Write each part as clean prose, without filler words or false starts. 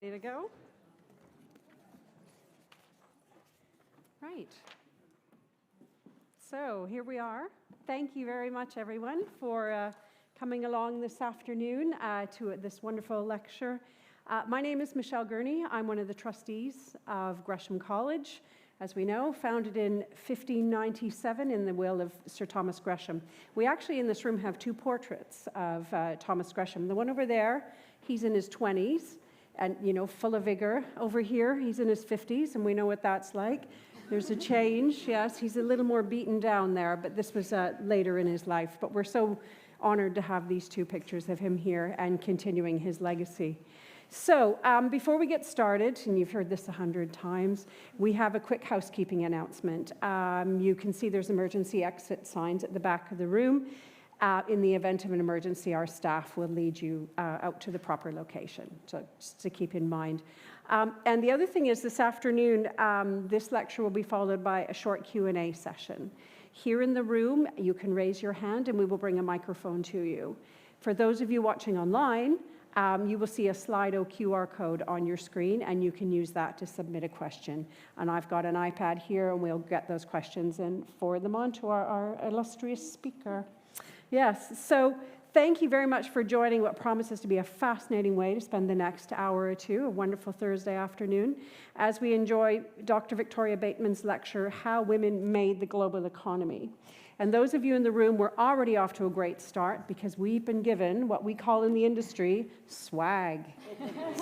Ready to go? Right. So here we are. Thank you very much, everyone, for coming along this afternoon to this wonderful lecture. My name is Michelle Gurney. I'm one of the trustees of Gresham College, as we know, founded in 1597 in the will of Sir Thomas Gresham. We actually in this room have two portraits of Thomas Gresham. The one over there, he's in his 20s. And, you know, full of vigor. Over here, he's in his 50s, and we know what that's like. There's a change, yes. He's a little more beaten down there, but this was later in his life. But we're so honored to have these two pictures of him here and continuing his legacy. So before we get started, and you've heard this 100 times, we have a quick housekeeping announcement. You can see there's emergency exit signs at the back of the room. In the event of an emergency, our staff will lead you out to the proper location, so just to keep in mind. And the other thing is this afternoon, this lecture will be followed by a short Q&A session. Here in the room, you can raise your hand and we will bring a microphone to you. For those of you watching online, you will see a Slido QR code on your screen, and you can use that to submit a question. And I've got an iPad here, and we'll get those questions and forward them on to our illustrious speaker. Yes, so thank you very much for joining what promises to be a fascinating way to spend the next hour or two, a wonderful Thursday afternoon, as we enjoy Dr. Victoria Bateman's lecture, How Women Made the Global Economy. And those of you in the room, we're already off to a great start because we've been given what we call in the industry swag.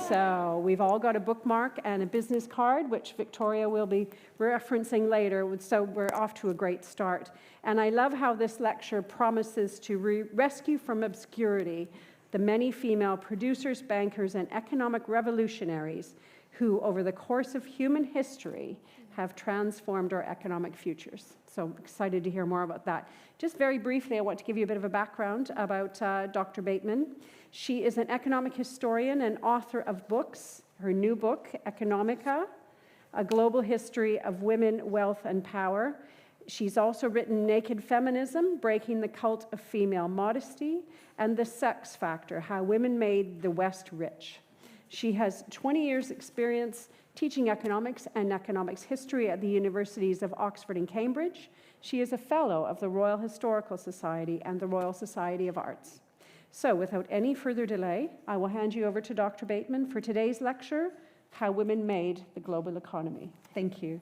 So we've all got a bookmark and a business card, which Victoria will be referencing later. So we're off to a great start. And I love how this lecture promises to rescue from obscurity the many female producers, bankers, and economic revolutionaries who, over the course of human history, have transformed our economic futures. So excited to hear more about that. Just very briefly, I want to give you a bit of a background about Dr. Bateman. She is an economic historian and author of books. Her new book, Economica, A Global History of Women, Wealth, and Power. She's also written Naked Feminism, Breaking the Cult of Female Modesty, and The Sex Factor, How Women Made the West Rich. She has 20 years' experience teaching economics and economics history at the universities of Oxford and Cambridge. She is a fellow of the Royal Historical Society and the Royal Society of Arts. So without any further delay, I will hand you over to Dr. Bateman for today's lecture, How Women Made the Global Economy. Thank you.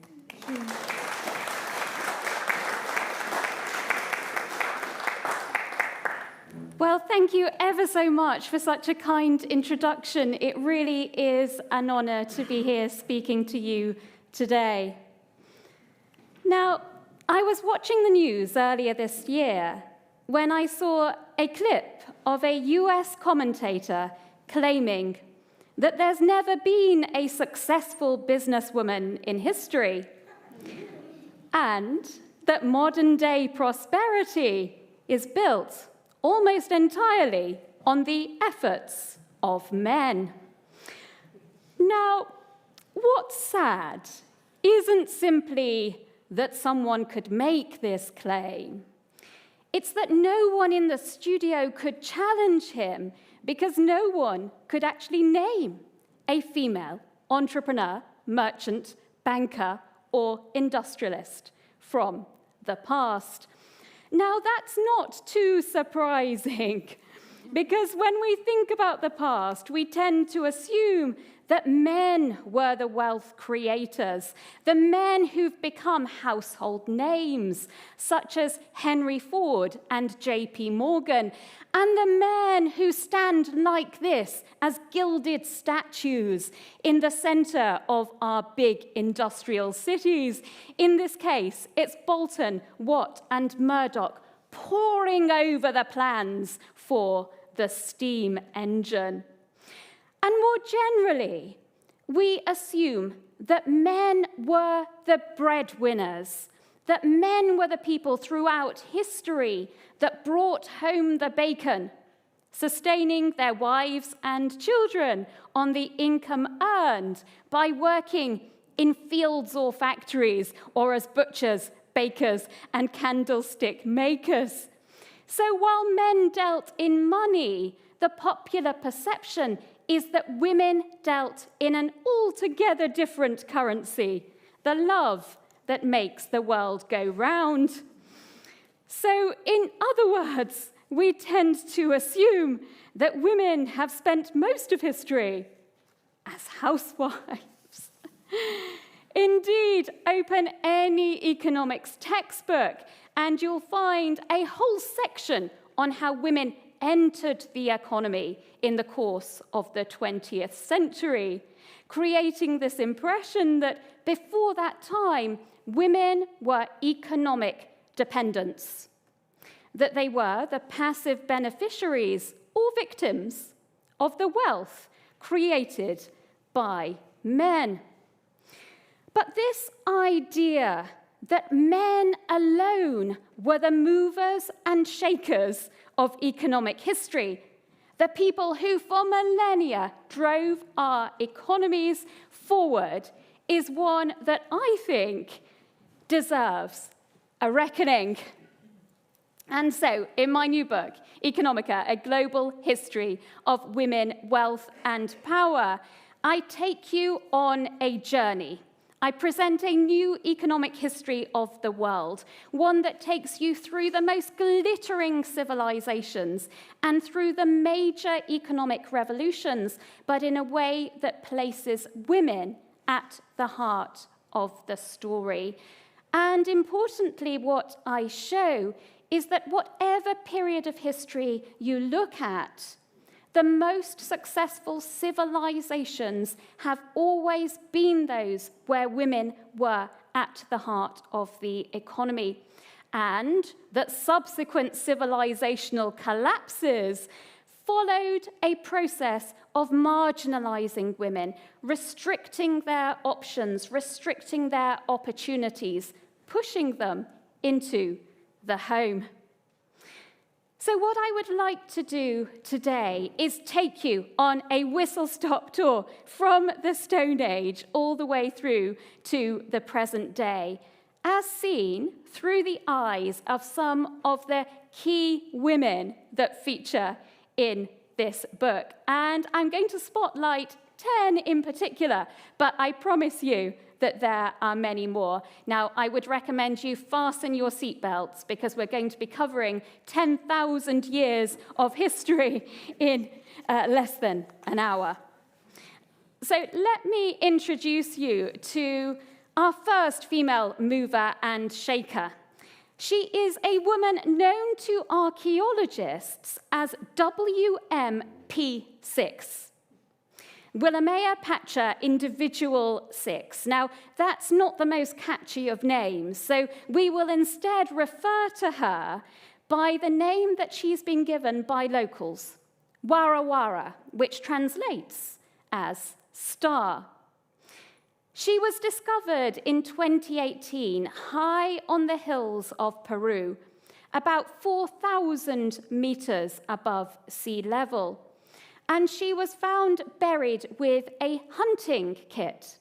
Well, thank you ever so much for such a kind introduction. It really is an honor to be here speaking to you today. Now, I was watching the news earlier this year when I saw a clip of a US commentator claiming that there's never been a successful businesswoman in history and that modern-day prosperity is built almost entirely on the efforts of men. Now, what's sad isn't simply that someone could make this claim. It's that no one in the studio could challenge him because no one could actually name a female entrepreneur, merchant, banker, or industrialist from the past. Now, that's not too surprising, because when we think about the past, we tend to assume that men were the wealth creators, the men who've become household names, such as Henry Ford and J.P. Morgan, and the men who stand like this as gilded statues in the center of our big industrial cities. In this case, it's Bolton, Watt, and Murdoch poring over the plans for the steam engine. And more generally, we assume that men were the breadwinners, that men were the people throughout history that brought home the bacon, sustaining their wives and children on the income earned by working in fields or factories, or as butchers, bakers, and candlestick makers. So while men dealt in money, the popular perception is that women dealt in an altogether different currency, the love that makes the world go round. So, in other words, we tend to assume that women have spent most of history as housewives. Indeed, open any economics textbook and you'll find a whole section on how women entered the economy in the course of the 20th century, creating this impression that before that time, women were economic dependents, that they were the passive beneficiaries or victims of the wealth created by men. But this idea that men alone were the movers and shakers of economic history, the people who for millennia drove our economies forward, is one that I think deserves a reckoning. And so, in my new book, Economica, A Global History of Women, Wealth and Power, I take you on a journey. I present a new economic history of the world, one that takes you through the most glittering civilisations and through the major economic revolutions, but in a way that places women at the heart of the story. And importantly, what I show is that whatever period of history you look at, the most successful civilizations have always been those where women were at the heart of the economy, and that subsequent civilizational collapses followed a process of marginalizing women, restricting their options, restricting their opportunities, pushing them into the home. So what I would like to do today is take you on a whistle-stop tour from the Stone Age all the way through to the present day, as seen through the eyes of some of the key women that feature in this book. And I'm going to spotlight 10 in particular, but I promise you that there are many more. Now, I would recommend you fasten your seatbelts because we're going to be covering 10,000 years of history in less than an hour. So let me introduce you to our first female mover and shaker. She is a woman known to archaeologists as WMP6. Williamea Pacha Individual 6. Now, that's not the most catchy of names, so we will instead refer to her by the name that she's been given by locals, Wara Wara, which translates as star. She was discovered in 2018 high on the hills of Peru, about 4,000 meters above sea level. And she was found buried with a hunting kit,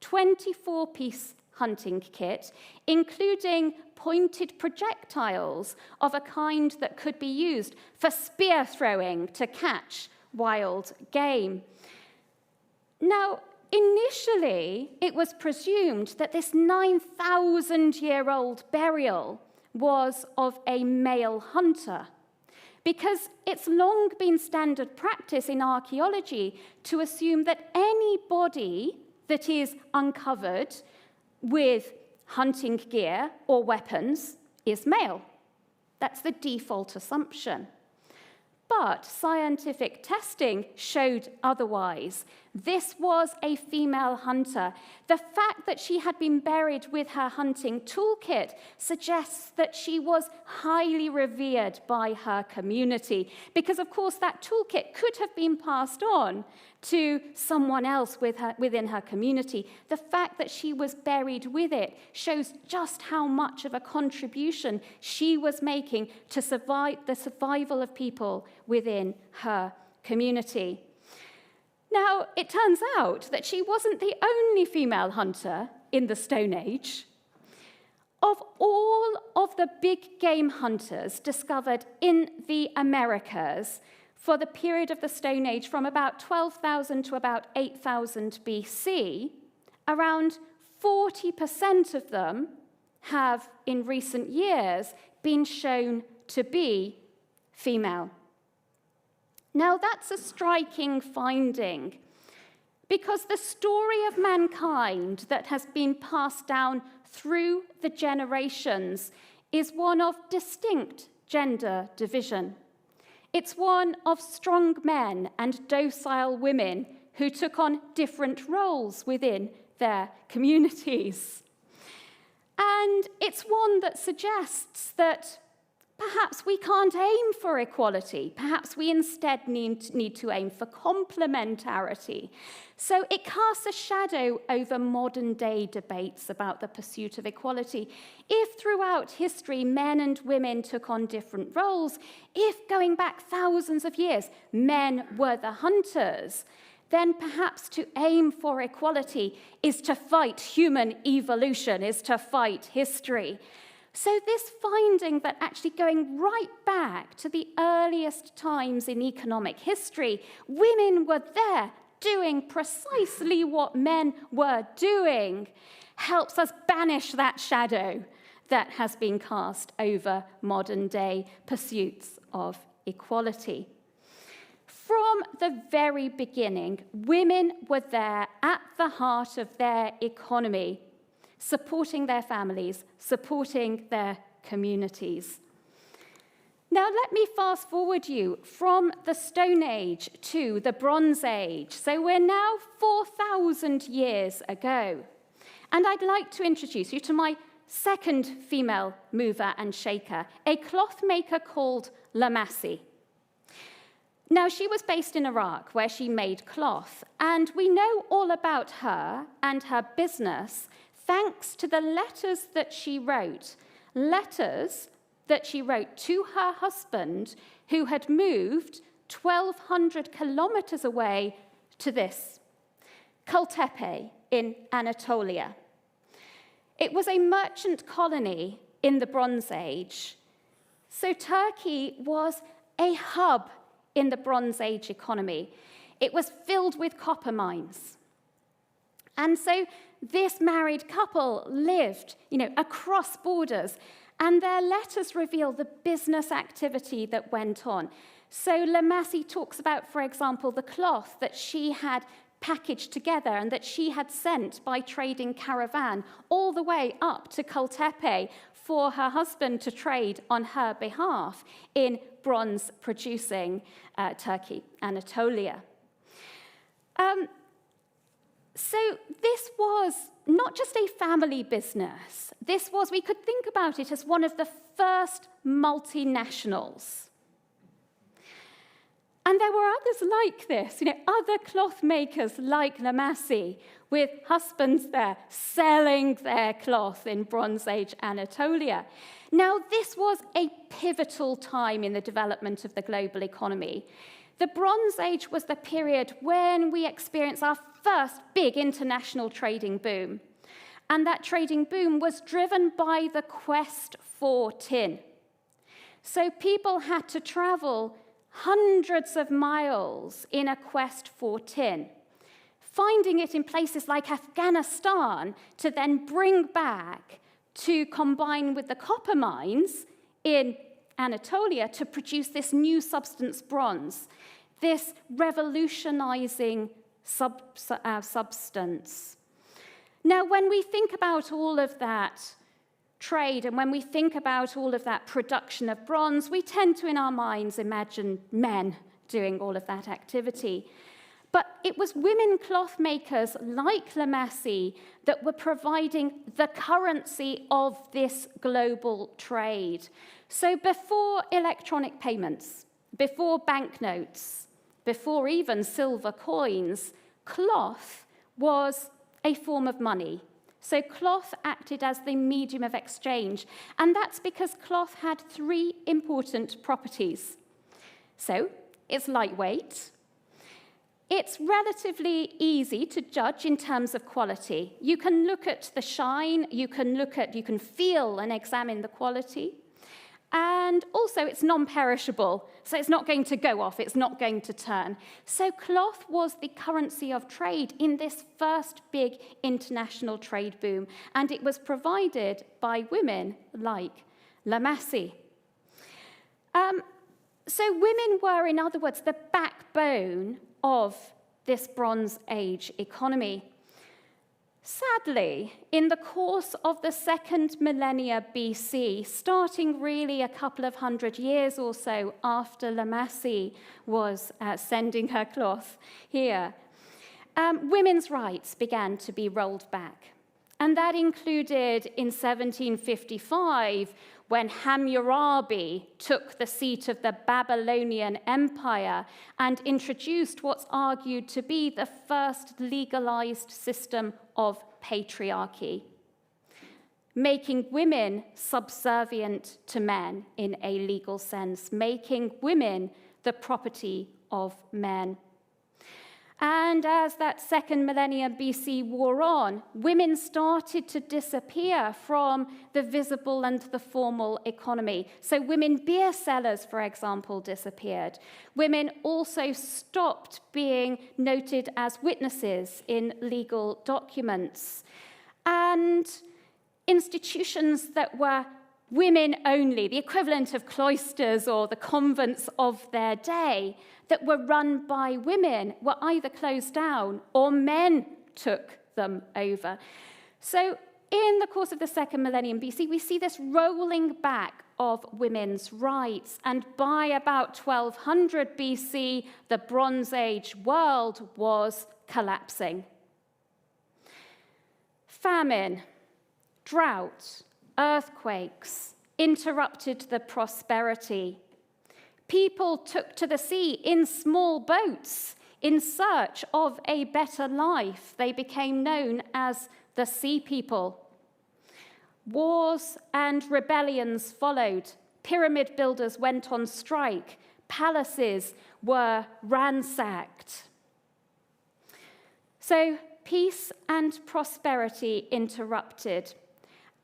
24-piece hunting kit, including pointed projectiles of a kind that could be used for spear throwing to catch wild game. Now, initially, it was presumed that this 9,000-year-old burial was of a male hunter, because it's long been standard practice in archaeology to assume that any body that is uncovered with hunting gear or weapons is male. That's the default assumption. But scientific testing showed otherwise. This was a female hunter. The fact that she had been buried with her hunting toolkit suggests that she was highly revered by her community, because, of course, that toolkit could have been passed on to someone else within her community. The fact that she was buried with it shows just how much of a contribution she was making to the survival of people within her community. Now, it turns out that she wasn't the only female hunter in the Stone Age. Of all of the big game hunters discovered in the Americas for the period of the Stone Age from about 12,000 to about 8,000 BC, around 40% of them have, in recent years, been shown to be female. Now, that's a striking finding, because the story of mankind that has been passed down through the generations is one of distinct gender division. It's one of strong men and docile women who took on different roles within their communities. And it's one that suggests that perhaps we can't aim for equality. Perhaps we instead need to aim for complementarity. So it casts a shadow over modern-day debates about the pursuit of equality. If throughout history men and women took on different roles, if going back thousands of years men were the hunters, then perhaps to aim for equality is to fight human evolution, is to fight history. So this finding that actually going right back to the earliest times in economic history, women were there doing precisely what men were doing, helps us banish that shadow that has been cast over modern-day pursuits of equality. From the very beginning, women were there at the heart of their economy, supporting their families, supporting their communities. Now, let me fast forward you from the Stone Age to the Bronze Age. So we're now 4,000 years ago. And I'd like to introduce you to my second female mover and shaker, a cloth maker called Lamassie. Now, she was based in Iraq, where she made cloth, and we know all about her and her business thanks to the letters that she wrote to her husband, who had moved 1,200 kilometers away to this, Kultepe in Anatolia. It was a merchant colony in the Bronze Age, so Turkey was a hub in the Bronze Age economy. It was filled with copper mines. And so this married couple lived, across borders, and their letters reveal the business activity that went on. So Lamassie talks about, for example, the cloth that she had packaged together and that she had sent by trading caravan all the way up to Kultepe for her husband to trade on her behalf in bronze-producing Turkey, Anatolia. So this was not just a family business. This was, we could think about it as one of the first multinationals. And there were others like this, other cloth makers like Lamassie, with husbands there selling their cloth in Bronze Age Anatolia. Now, this was a pivotal time in the development of the global economy. The Bronze Age was the period when we experienced our first big international trading boom. And that trading boom was driven by the quest for tin. So people had to travel hundreds of miles in a quest for tin, finding it in places like Afghanistan to then bring back to combine with the copper mines in Anatolia to produce this new substance, bronze, this revolutionizing substance. Now, when we think about all of that trade and when we think about all of that production of bronze, we tend to, in our minds, imagine men doing all of that activity. But it was women cloth makers like Lamassie that were providing the currency of this global trade. So before electronic payments, before banknotes, before even silver coins, cloth was a form of money. So cloth acted as the medium of exchange, and that's because cloth had three important properties. So it's lightweight, it's relatively easy to judge in terms of quality. You can look at the shine, you can feel and examine the quality. And also, it's non-perishable, so it's not going to go off, it's not going to turn. So cloth was the currency of trade in this first big international trade boom, and it was provided by women like La Massey. So women were, in other words, the backbone of this Bronze Age economy. Sadly, in the course of the second millennia BC, starting really a couple of hundred years or so after La Massey was sending her cloth here, women's rights began to be rolled back. And that included in 1755, when Hammurabi took the seat of the Babylonian Empire and introduced what's argued to be the first legalized system of patriarchy, making women subservient to men in a legal sense, making women the property of men. And as that second millennium BC wore on, women started to disappear from the visible and the formal economy. So women beer sellers, for example, disappeared. Women also stopped being noted as witnesses in legal documents. And institutions that were women only, the equivalent of cloisters or the convents of their day, that were run by women were either closed down or men took them over. So in the course of the second millennium BC, we see this rolling back of women's rights. And by about 1200 BC, the Bronze Age world was collapsing. Famine, drought, earthquakes interrupted the prosperity. People took to the sea in small boats in search of a better life. They became known as the Sea People. Wars and rebellions followed. Pyramid builders went on strike. Palaces were ransacked. So peace and prosperity interrupted.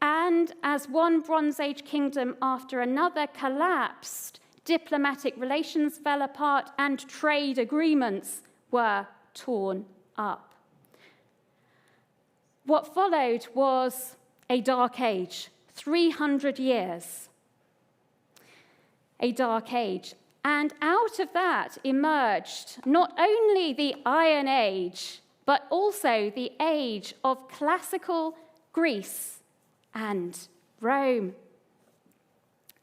And as one Bronze Age kingdom after another collapsed, diplomatic relations fell apart and trade agreements were torn up. What followed was a dark age, 300 years. A dark age. And out of that emerged not only the Iron Age, but also the age of classical Greece and Rome.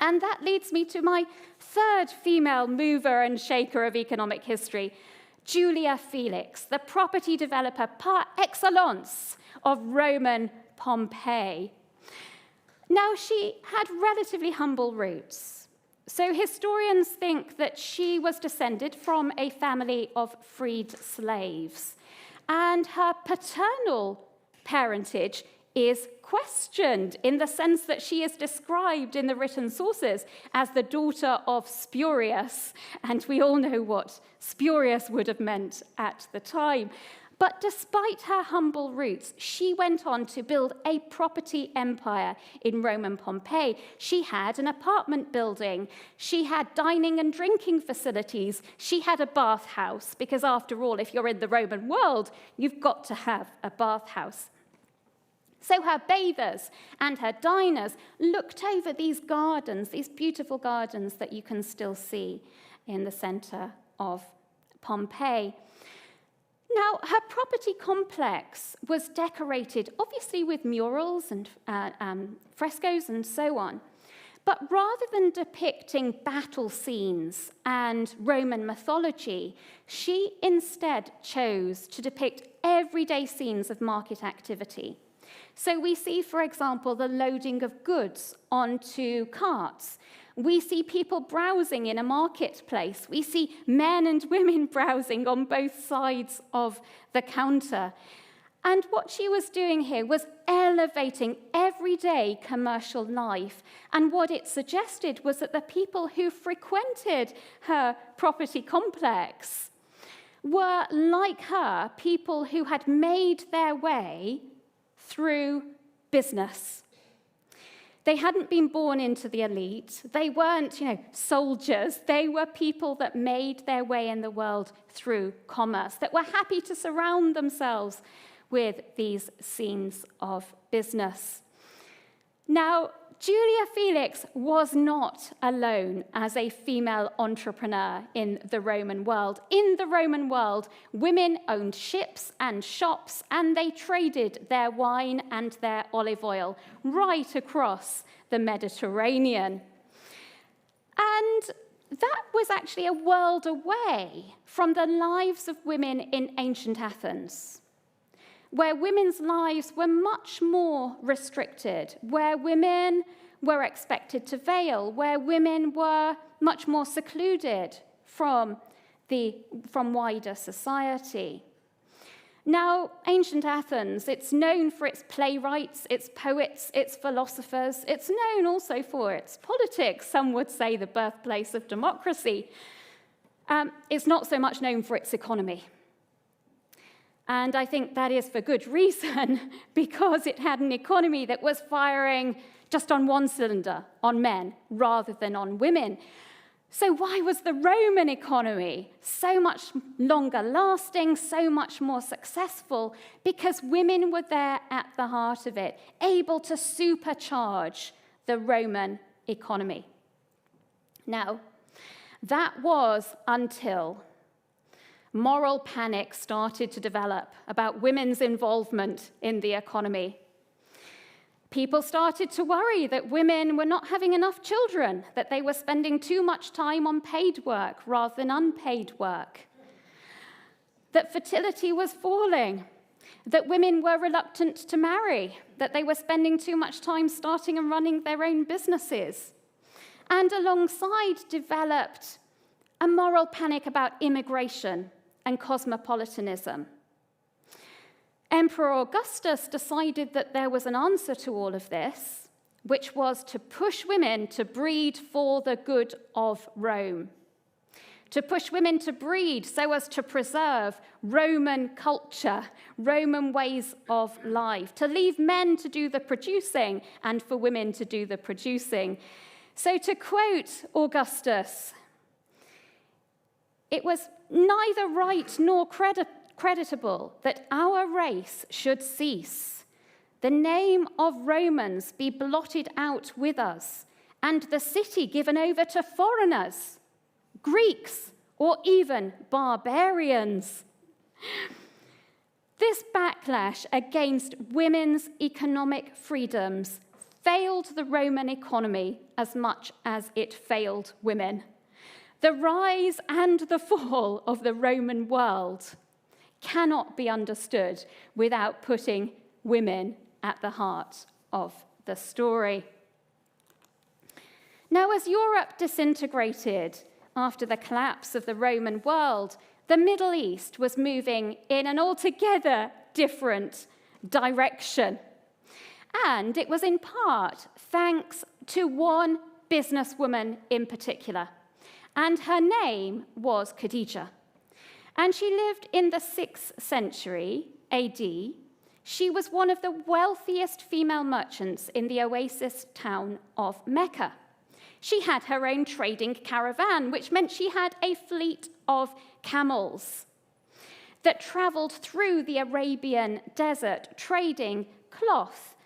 And that leads me to my third female mover and shaker of economic history, Julia Felix, the property developer par excellence of Roman Pompeii. Now, she had relatively humble roots. So historians think that she was descended from a family of freed slaves. And her paternal parentage is questioned in the sense that she is described in the written sources as the daughter of Spurius, and we all know what Spurius would have meant at the time. But despite her humble roots, she went on to build a property empire in Roman Pompeii. She had an apartment building. She had dining and drinking facilities. She had a bathhouse, because after all, if you're in the Roman world, you've got to have a bathhouse. So her bathers and her diners looked over these gardens, these beautiful gardens that you can still see in the center of Pompeii. Now, her property complex was decorated, obviously, with murals and frescoes and so on. But rather than depicting battle scenes and Roman mythology, she instead chose to depict everyday scenes of market activity. So we see, for example, the loading of goods onto carts. We see people browsing in a marketplace. We see men and women browsing on both sides of the counter. And what she was doing here was elevating everyday commercial life. And what it suggested was that the people who frequented her property complex were, like her, people who had made their way through business. They hadn't been born into the elite. They weren't, soldiers. They were people that made their way in the world through commerce, that were happy to surround themselves with these scenes of business. Now, Julia Felix was not alone as a female entrepreneur in the Roman world. In the Roman world, women owned ships and shops, and they traded their wine and their olive oil right across the Mediterranean. And that was actually a world away from the lives of women in ancient Athens, where women's lives were much more restricted, where women were expected to veil, where women were much more secluded from wider society. Now, ancient Athens, it's known for its playwrights, its poets, its philosophers. It's known also for its politics, some would say the birthplace of democracy. It's not so much known for its economy. And I think that is for good reason, because it had an economy that was firing just on one cylinder, on men, rather than on women. So why was the Roman economy so much longer lasting, so much more successful? Because women were there at the heart of it, able to supercharge the Roman economy. Now, that was until moral panic started to develop about women's involvement in the economy. People started to worry that women were not having enough children, that they were spending too much time on paid work rather than unpaid work, that fertility was falling, that women were reluctant to marry, that they were spending too much time starting and running their own businesses. And alongside developed a moral panic about immigration and cosmopolitanism. Emperor Augustus decided that there was an answer to all of this, which was to push women to breed for the good of Rome, to push women to breed so as to preserve Roman culture, Roman ways of life, to leave men to do the producing and for women to do the producing. So to quote Augustus, it was neither right nor creditable that our race should cease, the name of Romans be blotted out with us, and the city given over to foreigners, Greeks, or even barbarians. This backlash against women's economic freedoms failed the Roman economy as much as it failed women. The rise and the fall of the Roman world cannot be understood without putting women at the heart of the story. Now, as Europe disintegrated after the collapse of the Roman world, the Middle East was moving in an altogether different direction. And it was in part thanks to one businesswoman in particular. And her name was Khadija. And she lived in the 6th century AD. She was one of the wealthiest female merchants in the oasis town of Mecca. She had her own trading caravan, which meant she had a fleet of camels that traveled through the Arabian desert, trading cloth,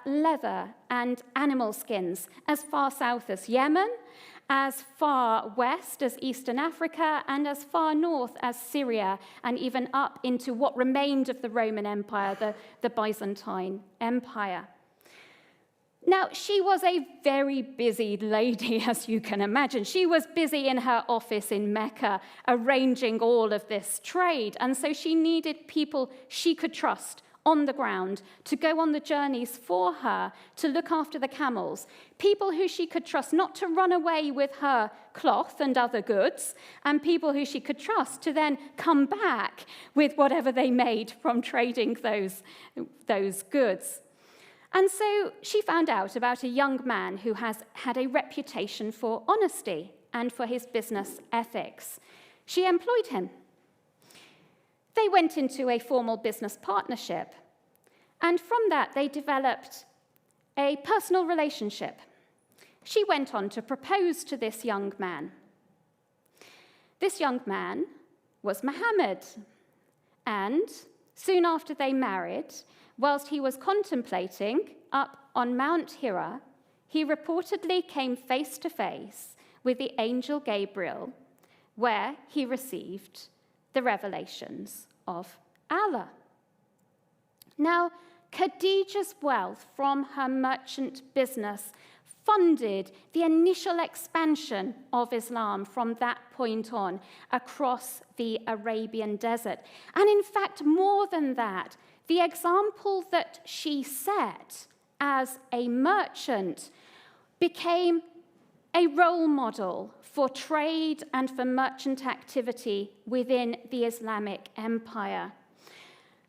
leather, and animal skins as far south as Yemen, as far west as Eastern Africa, and as far north as Syria, and even up into what remained of the Roman Empire, the Byzantine Empire. Now, she was a very busy lady, as you can imagine. She was busy in her office in Mecca, arranging all of this trade, and so she needed people she could trust on the ground to go on the journeys for her, to look after the camels, people who she could trust not to run away with her cloth and other goods, and people who she could trust to then come back with whatever they made from trading those goods. And so she found out about a young man who has had a reputation for honesty and for his business ethics. She employed him. They went into a formal business partnership, and from that they developed a personal relationship. She went on to propose to this young man. This young man was Muhammad, and soon after they married, whilst he was contemplating up on Mount Hira, he reportedly came face to face with the angel Gabriel, where he received the revelations of Allah. Now, Khadija's wealth from her merchant business funded the initial expansion of Islam from that point on across the Arabian desert. And in fact, more than that, the example that she set as a merchant became a role model for trade and for merchant activity within the Islamic Empire.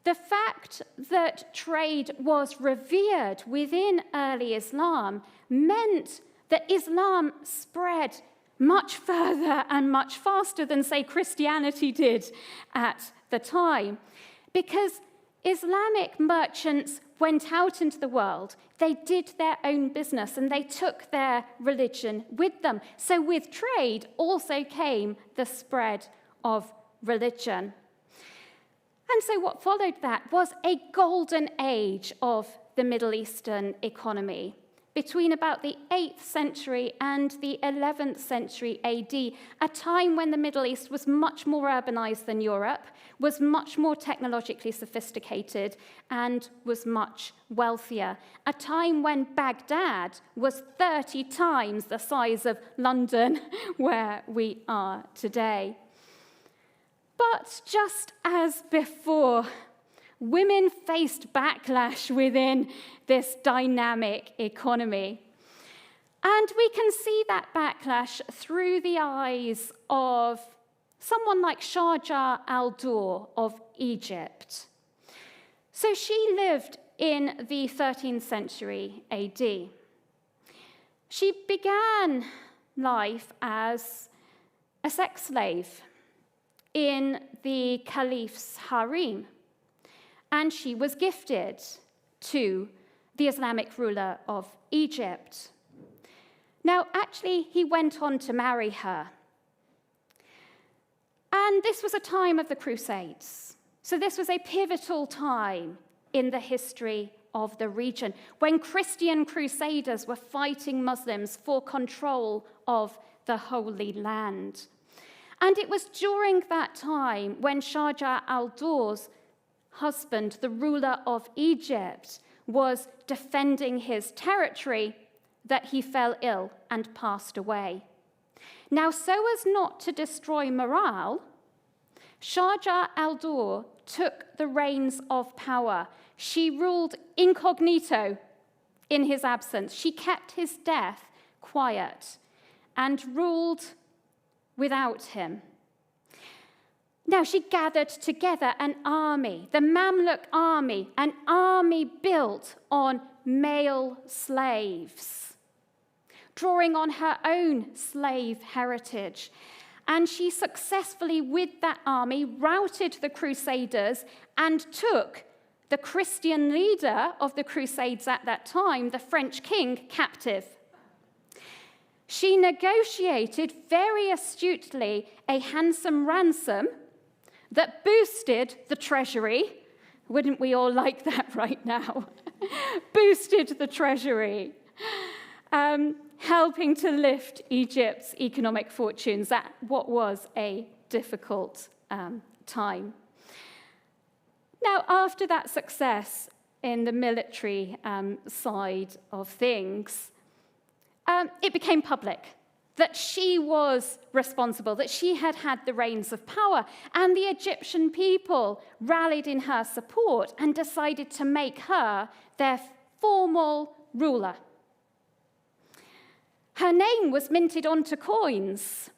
The fact that trade was revered within early Islam meant that Islam spread much further and much faster than, say, Christianity did at the time. Because Islamic merchants went out into the world, they did their own business, and they took their religion with them. So with trade also came the spread of religion. And so what followed that was a golden age of the Middle Eastern economy between about the 8th century and the 11th century AD, a time when the Middle East was much more urbanized than Europe, was much more technologically sophisticated, and was much wealthier. A time when Baghdad was 30 times the size of London, where we are today. But just as before, women faced backlash within this dynamic economy. And we can see that backlash through the eyes of someone like Shah al-Dawr of Egypt. So she lived in the 13th century AD. She began life as a sex slave in the caliph's harem, and she was gifted to the Islamic ruler of Egypt. Now, actually, he went on to marry her. And this was a time of the Crusades. So this was a pivotal time in the history of the region when Christian crusaders were fighting Muslims for control of the Holy Land. And it was during that time when Shah al-Dawr's husband, the ruler of Egypt, was defending his territory that he fell ill and passed away. Now, so as not to destroy morale, Shah al-Dawr took the reins of power. She ruled incognito in his absence. She kept his death quiet and ruled without him. Now, she gathered together an army, the Mamluk army, an army built on male slaves, drawing on her own slave heritage. And she successfully, with that army, routed the Crusaders and took the Christian leader of the Crusades at that time, the French king, captive. She negotiated very astutely a handsome ransom that boosted the treasury. Wouldn't we all like that right now? Boosted the treasury, helping to lift Egypt's economic fortunes at what was a difficult time. Now, after that success in the military side of things, it became public that she was responsible, that she had had the reins of power, and the Egyptian people rallied in her support and decided to make her their formal ruler. Her name was minted onto coins.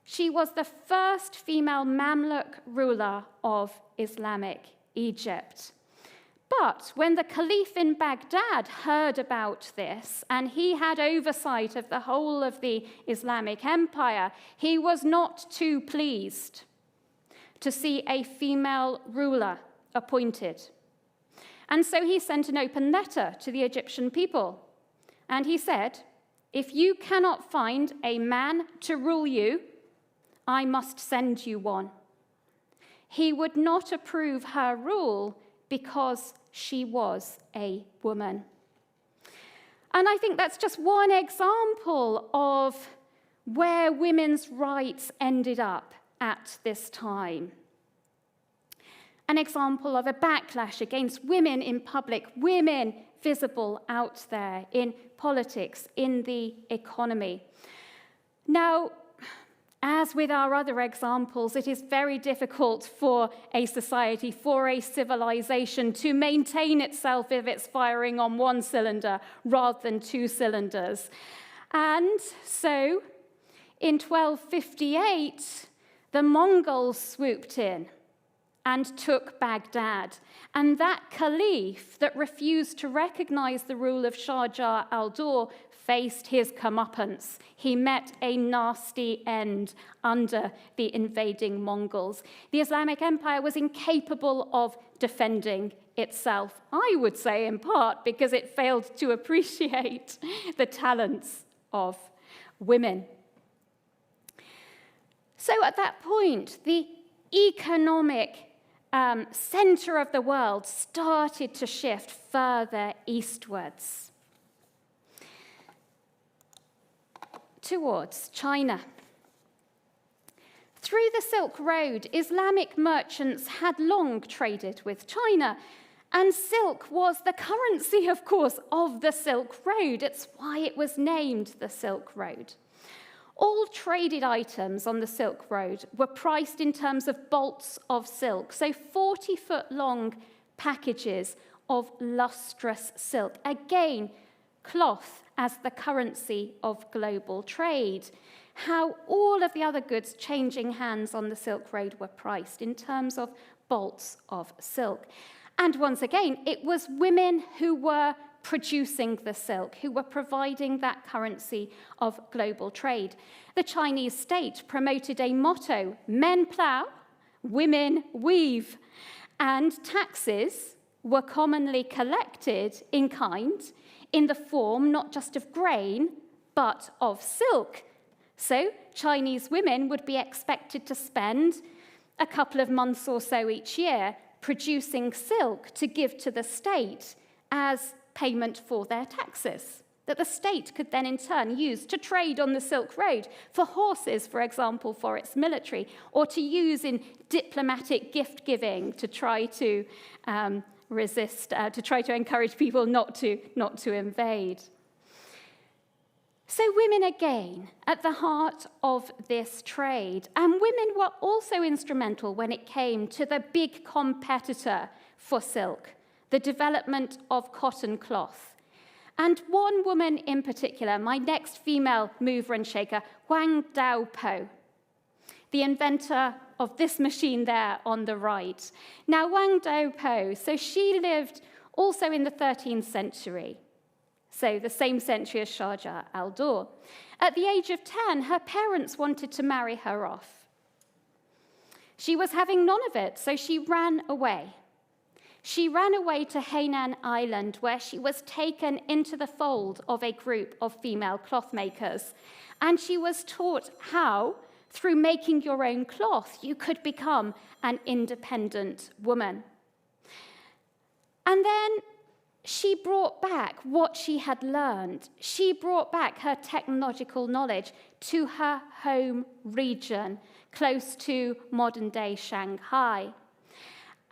She was the first female Mamluk ruler of Islamic Egypt. But when the caliph in Baghdad heard about this, and he had oversight of the whole of the Islamic Empire, he was not too pleased to see a female ruler appointed. And so he sent an open letter to the Egyptian people. And he said, "If you cannot find a man to rule you, I must send you one." He would not approve her rule because she was a woman. And I think that's just one example of where women's rights ended up at this time. An example of a backlash against women in public, women visible out there in politics, in the economy. Now, as with our other examples, it is very difficult for a society, for a civilization, to maintain itself if it's firing on one cylinder rather than two cylinders. And so, in 1258, the Mongols swooped in and took Baghdad. And that caliph that refused to recognize the rule of Shah Jahan al-Dawla faced his comeuppance. He met a nasty end under the invading Mongols. The Islamic Empire was incapable of defending itself, I would say in part because it failed to appreciate the talents of women. So at that point, the economic center of the world started to shift further eastwards towards China. Through the Silk Road, Islamic merchants had long traded with China, and silk was the currency, of course, of the Silk Road. It's why it was named the Silk Road. All traded items on the Silk Road were priced in terms of bolts of silk, so 40-foot-long packages of lustrous silk. Again, cloth as the currency of global trade. How all of the other goods changing hands on the Silk Road were priced in terms of bolts of silk. And once again, it was women who were producing the silk, who were providing that currency of global trade. The Chinese state promoted a motto: men plow, women weave, and taxes were commonly collected in kind, in the form not just of grain, but of silk. So Chinese women would be expected to spend a couple of months or so each year producing silk to give to the state as payment for their taxes, that the state could then in turn use to trade on the Silk Road for horses, for example, for its military, or to use in diplomatic gift-giving to try to to try to encourage people not to invade. So women again at the heart of this trade, and women were also instrumental when it came to the big competitor for silk, the development of cotton cloth. And one woman in particular, my next female mover and shaker, Wang Daopo, the inventor of this machine there on the right. Now, Wang Daopo, so she lived also in the 13th century, so the same century as Shah Jahan al-Dawla. At the age of 10, her parents wanted to marry her off. She was having none of it, so she ran away. She ran away to Hainan Island, where she was taken into the fold of a group of female cloth makers. And she was taught how, through making your own cloth, you could become an independent woman. And then she brought back what she had learned. She brought back her technological knowledge to her home region, close to modern-day Shanghai.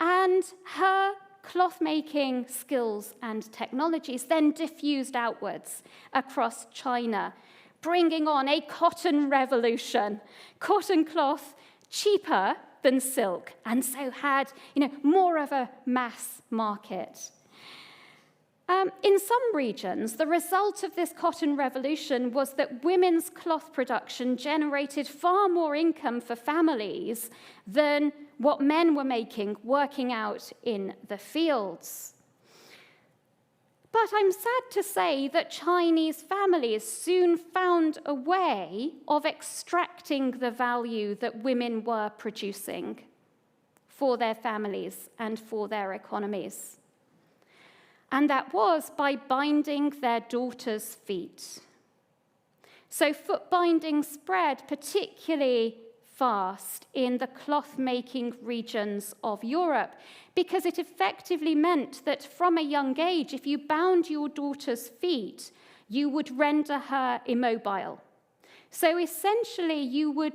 And her cloth-making skills and technologies then diffused outwards across China, bringing on a cotton revolution. Cotton cloth cheaper than silk, and so had more of a mass market. In some regions, the result of this cotton revolution was that women's cloth production generated far more income for families than what men were making working out in the fields. But I'm sad to say that Chinese families soon found a way of extracting the value that women were producing for their families and for their economies. and that was by binding their daughters' feet. So foot binding spread particularly fast in the cloth-making regions of Europe, because it effectively meant that from a young age, if you bound your daughter's feet, you would render her immobile. So essentially, you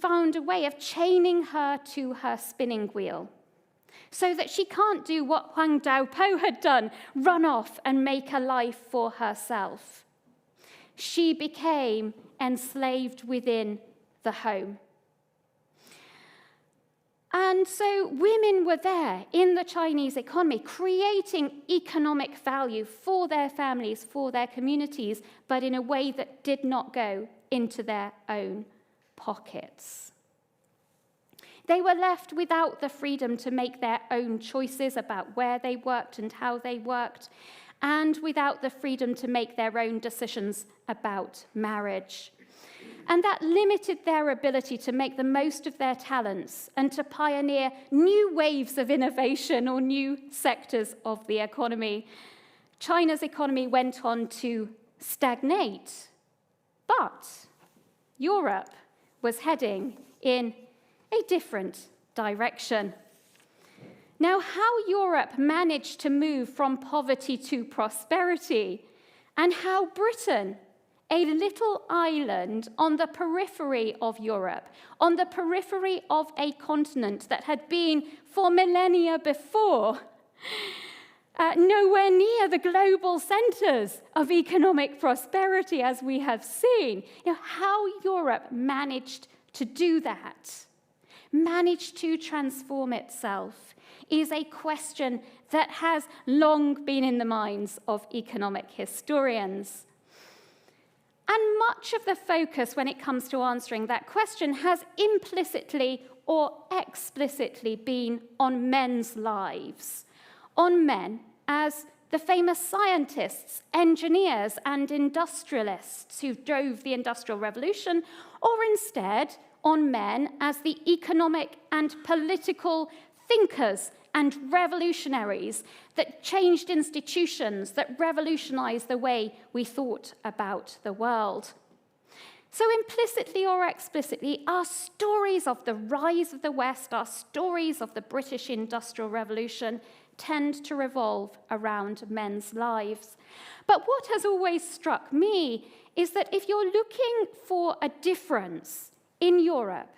found a way of chaining her to her spinning wheel, so that she can't do what Huang Daopo had done, run off and make a life for herself. She became enslaved within the home. And so women were there in the Chinese economy, creating economic value for their families, for their communities, but in a way that did not go into their own pockets. They were left without the freedom to make their own choices about where they worked and how they worked, and without the freedom to make their own decisions about marriage. And that limited their ability to make the most of their talents and to pioneer new waves of innovation or new sectors of the economy. China's economy went on to stagnate, but Europe was heading in a different direction. Now, how Europe managed to move from poverty to prosperity, and how Britain, a little island on the periphery of Europe, on the periphery of a continent that had been for millennia before, nowhere near the global centers of economic prosperity as we have seen. How Europe managed to do that, managed to transform itself, is a question that has long been in the minds of economic historians. And much of the focus when it comes to answering that question has implicitly or explicitly been on men's lives, on men as the famous scientists, engineers, and industrialists who drove the Industrial Revolution, or instead on men as the economic and political thinkers and revolutionaries that changed institutions, that revolutionized the way we thought about the world. So implicitly or explicitly, our stories of the rise of the West, our stories of the British Industrial Revolution, tend to revolve around men's lives. But what has always struck me is that if you're looking for a difference in Europe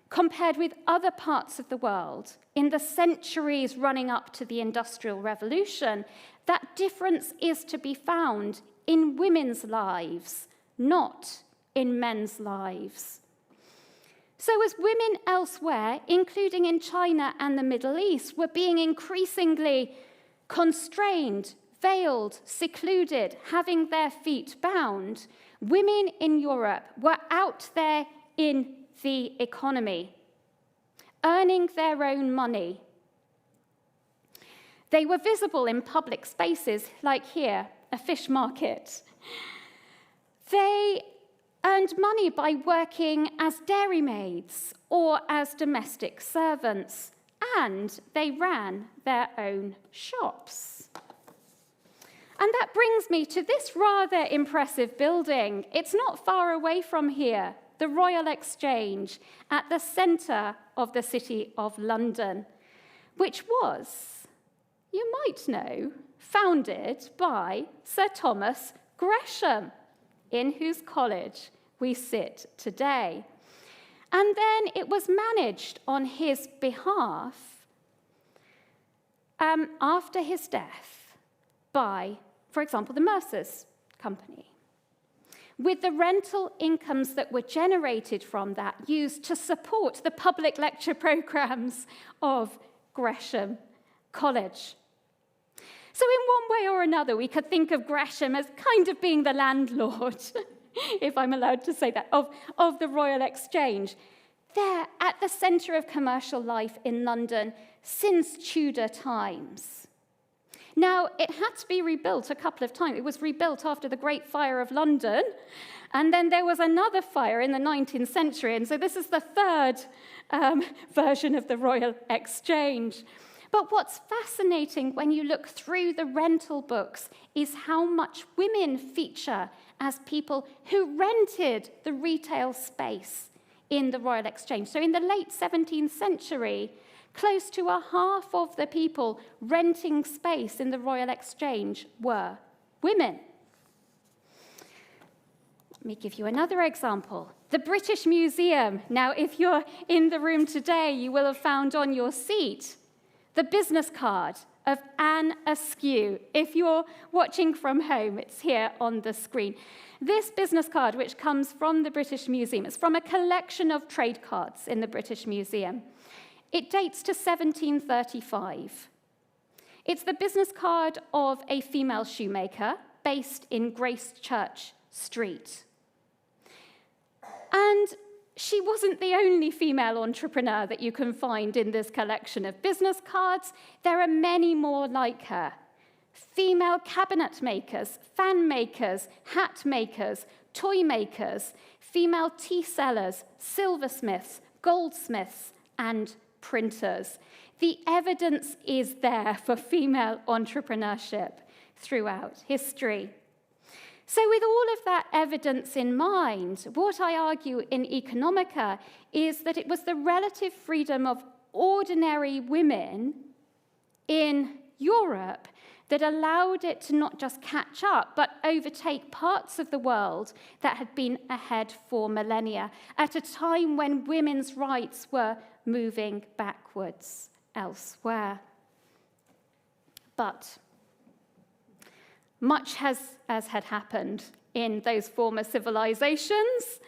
compared with other parts of the world in the centuries running up to the Industrial Revolution, that difference is to be found in women's lives, not in men's lives. So as women elsewhere, including in China and the Middle East, were being increasingly constrained, veiled, secluded, having their feet bound, women in Europe were out there in the economy, earning their own money. They were visible in public spaces like here, a fish market. They earned money by working as dairymaids or as domestic servants, and they ran their own shops. And that brings me to this rather impressive building. It's not far away from here, the Royal Exchange, at the centre of the City of London, which was, you might know, founded by Sir Thomas Gresham, in whose college we sit today. And then it was managed on his behalf after his death by, for example, the Mercer's Company, with the rental incomes that were generated from that used to support the public lecture programs of Gresham College. So in one way or another, we could think of Gresham as kind of being the landlord, if I'm allowed to say that, of the Royal Exchange. There, at the centre of commercial life in London since Tudor times. Now, it had to be rebuilt a couple of times. It was rebuilt after the Great Fire of London, and then there was another fire in the 19th century, and so this is the third version of the Royal Exchange. But what's fascinating when you look through the rental books is how much women feature as people who rented the retail space in the Royal Exchange. So in the late 17th century, close to a half of the people renting space in the Royal Exchange were women. Let me give you another example. The British Museum. Now, if you're in the room today, you will have found on your seat the business card of Anne Askew. If you're watching from home, it's here on the screen. This business card, which comes from the British Museum, it's from a collection of trade cards in the British Museum. It dates to 1735. It's the business card of a female shoemaker based in Gracechurch Street. And she wasn't the only female entrepreneur that you can find in this collection of business cards. There are many more like her. Female cabinet makers, fan makers, hat makers, toy makers, female tea sellers, silversmiths, goldsmiths, and printers. The evidence is there for female entrepreneurship throughout history. So with all of that evidence in mind, what I argue in Economica is that it was the relative freedom of ordinary women in Europe that allowed it to not just catch up, but overtake parts of the world that had been ahead for millennia, at a time when women's rights were moving backwards elsewhere. But much as had happened in those former civilizations,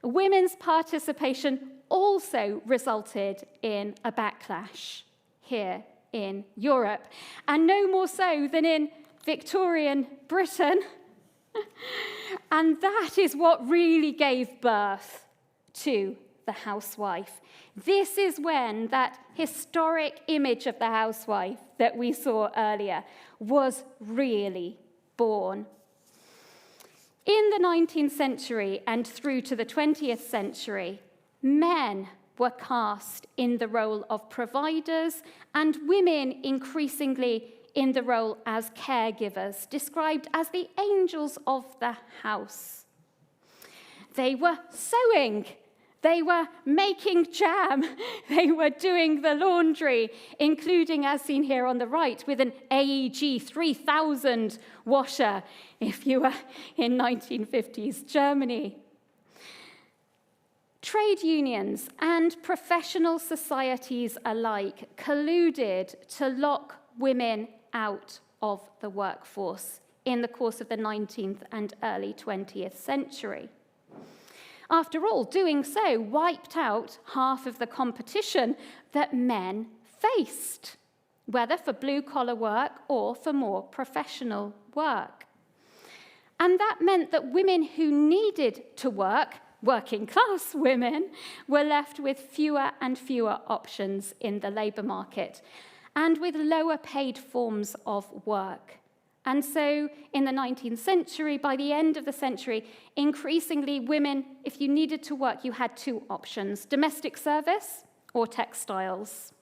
women's participation also resulted in a backlash here in Europe, and no more so than in Victorian Britain. And that is what really gave birth to the housewife. This is when that historic image of the housewife that we saw earlier was really born. In the 19th century and through to the 20th century, men were cast in the role of providers and women increasingly in the role as caregivers, described as the angels of the house. They were sewing. They were making jam. They were doing the laundry, including, as seen here on the right, with an AEG 3000 washer, if you were in 1950s Germany. Trade unions and professional societies alike colluded to lock women out of the workforce in the course of the 19th and early 20th century. After all, doing so wiped out half of the competition that men faced, whether for blue-collar work or for more professional work. And that meant that women who needed to work, working-class women, were left with fewer and fewer options in the labour market, and with lower-paid forms of work. And so in the 19th century, by the end of the century, increasingly women, if you needed to work, you had two options: domestic service or textiles,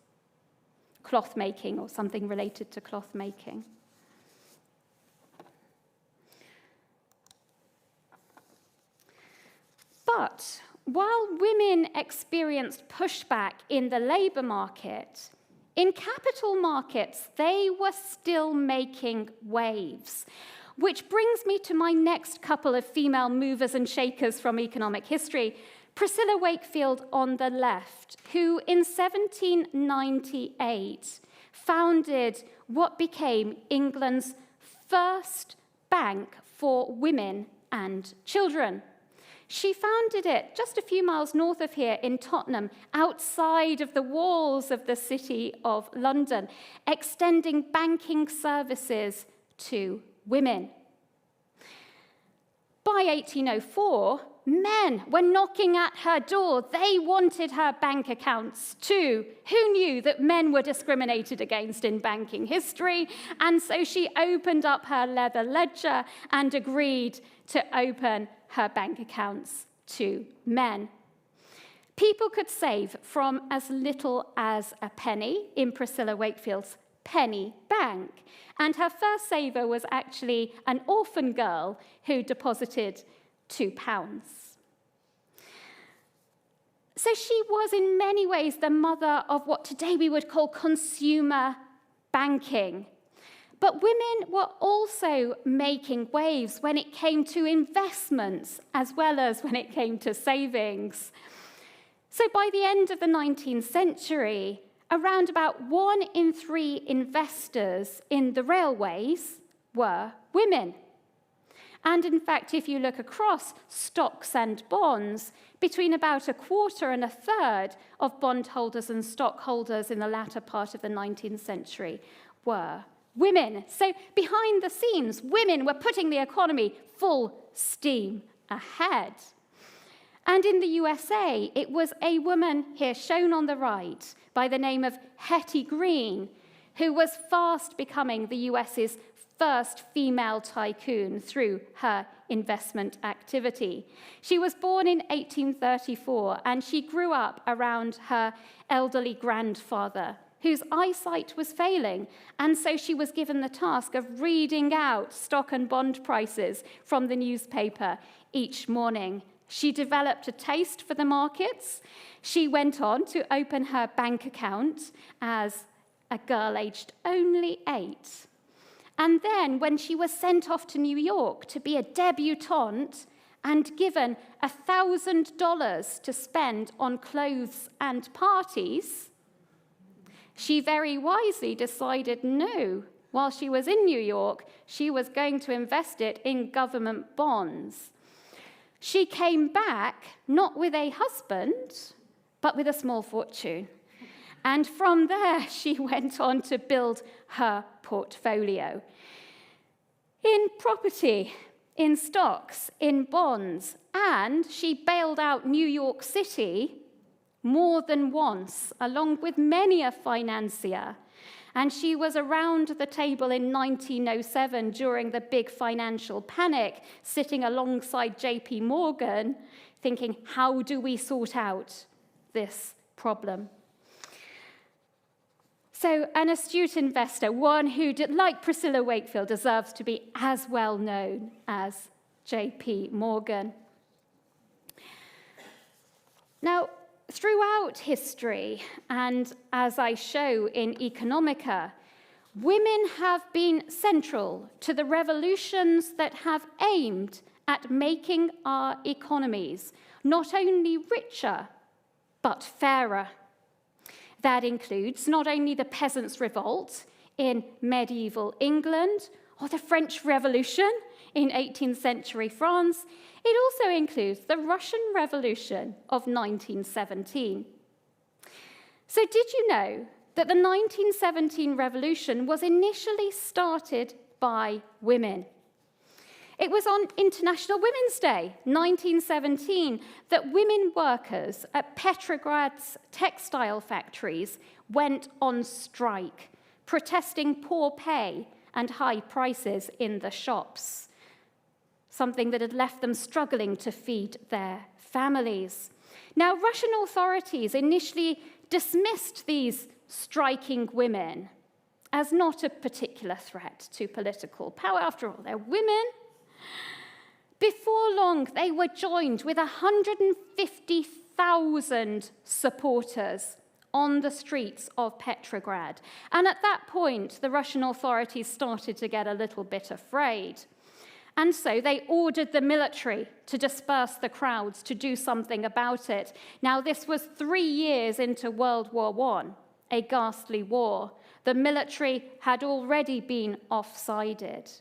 cloth making or something related to cloth making. But while women experienced pushback in the labour market, in capital markets, they were still making waves. Which brings me to my next couple of female movers and shakers from economic history. Priscilla Wakefield on the left, who in 1798 founded what became England's first bank for women and children. She founded it just a few miles north of here in Tottenham, outside of the walls of the City of London, extending banking services to women. By 1804, men were knocking at her door. They wanted her bank accounts too. Who knew that men were discriminated against in banking history? And so she opened up her leather ledger and agreed to open her bank accounts to men. People could save from as little as a penny in Priscilla Wakefield's penny bank. And her first saver was actually an orphan girl who deposited £2. So she was in many ways the mother of what today we would call consumer banking. But women were also making waves when it came to investments as well as when it came to savings. So by the end of the 19th century, around about 1 in 3 investors in the railways were women. And in fact, if you look across stocks and bonds, between about a quarter and a third of bondholders and stockholders in the latter part of the 19th century were women. So behind the scenes, women were putting the economy full steam ahead. And in the USA, it was a woman here shown on the right by the name of Hetty Green, who was fast becoming the US's first female tycoon through her investment activity. She was born in 1834, and she grew up around her elderly grandfather, whose eyesight was failing, and so she was given the task of reading out stock and bond prices from the newspaper each morning. She developed a taste for the markets. She went on to open her bank account as a girl aged only 8. And then, when she was sent off to New York to be a debutante and given $1,000 to spend on clothes and parties, she very wisely decided no. While she was in New York, she was going to invest it in government bonds. She came back not with a husband, but with a small fortune. And from there, she went on to build her portfolio in property, in stocks, in bonds, and she bailed out New York City more than once, along with many a financier. And she was around the table in 1907 during the big financial panic, sitting alongside J.P. Morgan, thinking, how do we sort out this problem? So an astute investor, one who, like Priscilla Wakefield, deserves to be as well known as J.P. Morgan. Now, throughout history, and as I show in Economica, women have been central to the revolutions that have aimed at making our economies not only richer, but fairer. That includes not only the Peasants' Revolt in medieval England or the French Revolution in 18th century France. It also includes the Russian Revolution of 1917. So did you know that the 1917 revolution was initially started by women? It was on International Women's Day, 1917, that women workers at Petrograd's textile factories went on strike, protesting poor pay and high prices in the shops, something that had left them struggling to feed their families. Now, Russian authorities initially dismissed these striking women as not a particular threat to political power. After all, they're women. Before long, they were joined with 150,000 supporters on the streets of Petrograd. And at that point, the Russian authorities started to get a little bit afraid. And so they ordered the military to disperse the crowds, to do something about it. Now, this was 3 years into World War I, a ghastly war. The military had already been off-sided.